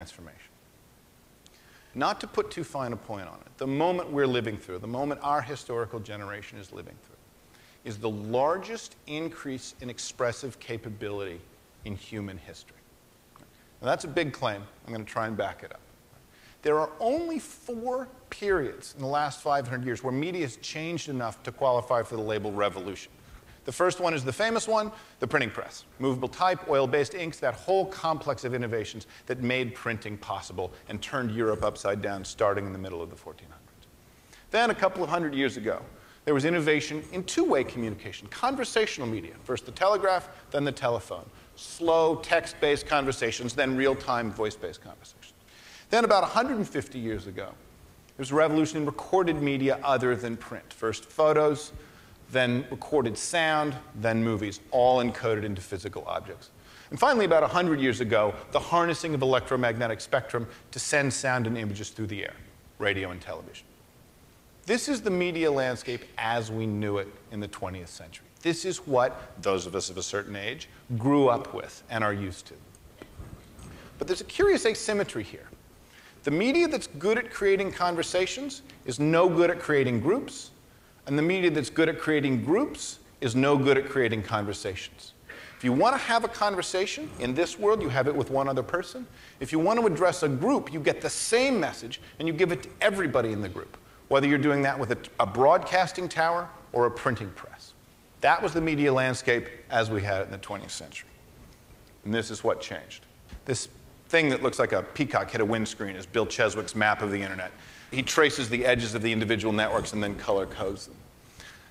transformation. Not to put too fine a point on it, the moment we're living through, the moment our historical generation is living through, is the largest increase in expressive capability in human history. Now, that's a big claim. I'm going to try and back it up. There are only 4 periods in the last 500 years where media has changed enough to qualify for the label revolution. The first one is the famous one, the printing press. Movable type, oil-based inks, that whole complex of innovations that made printing possible and turned Europe upside down starting in the middle of the 1400s. Then, a couple of hundred years ago, there was innovation in two-way communication, conversational media. First the telegraph, then the telephone. Slow, text-based conversations, then real-time voice-based conversations. Then, about 150 years ago, there was a revolution in recorded media other than print. First photos, then recorded sound, then movies, all encoded into physical objects. And finally, about 100 years ago, the harnessing of electromagnetic spectrum to send sound and images through the air, radio and television. This is the media landscape as we knew it in the 20th century. This is what those of us of a certain age grew up with and are used to. But there's a curious asymmetry here. The media that's good at creating conversations is no good at creating groups, and the media that's good at creating groups is no good at creating conversations. If you want to have a conversation in this world, you have it with one other person. If you want to address a group, you get the same message and you give it to everybody in the group, whether you're doing that with a broadcasting tower or a printing press. That was the media landscape as we had it in the 20th century. And this is what changed. This thing that looks like a peacock hit a windscreen is Bill Cheswick's map of the internet. He traces the edges of the individual networks and then color codes them.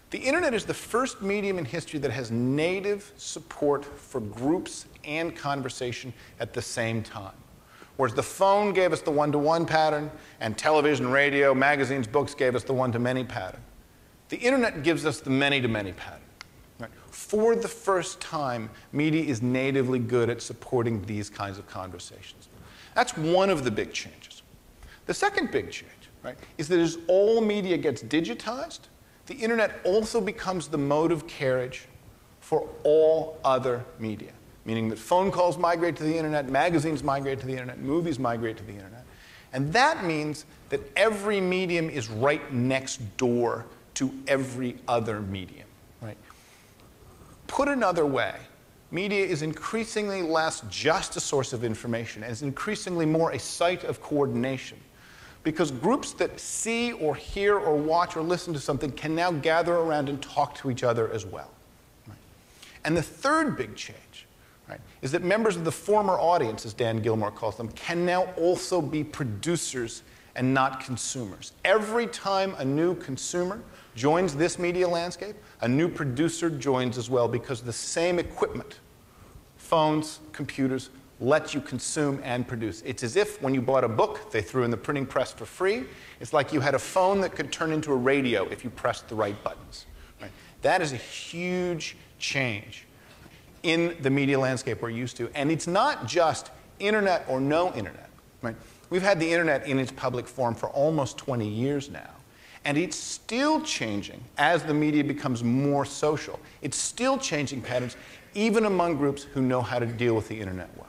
The internet is the first medium in history that has native support for groups and conversation at the same time. Whereas the phone gave us the one-to-one pattern, and television, radio, magazines, books gave us the one-to-many pattern, the internet gives us the many-to-many pattern. Right? For the first time, media is natively good at supporting these kinds of conversations. That's one of the big changes. The second big change, right, is that as all media gets digitized, the internet also becomes the mode of carriage for all other media, meaning that phone calls migrate to the internet, magazines migrate to the internet, movies migrate to the internet. And that means that every medium is right next door to every other medium. Right? Put another way, media is increasingly less just a source of information and is increasingly more a site of coordination, because groups that see or hear or watch or listen to something can now gather around and talk to each other as well. Right? And the third big change, right, is that members of the former audience, as Dan Gilmore calls them, can now also be producers and not consumers. Every time a new consumer joins this media landscape, a new producer joins as well, because the same equipment, phones, computers, let you consume and produce. It's as if when you bought a book, they threw in the printing press for free. It's like you had a phone that could turn into a radio if you pressed the right buttons. Right? That is a huge change in the media landscape we're used to. And it's not just internet or no internet. Right? We've had the internet in its public form for almost 20 years now. And it's still changing as the media becomes more social. It's still changing patterns, even among groups who know how to deal with the internet well.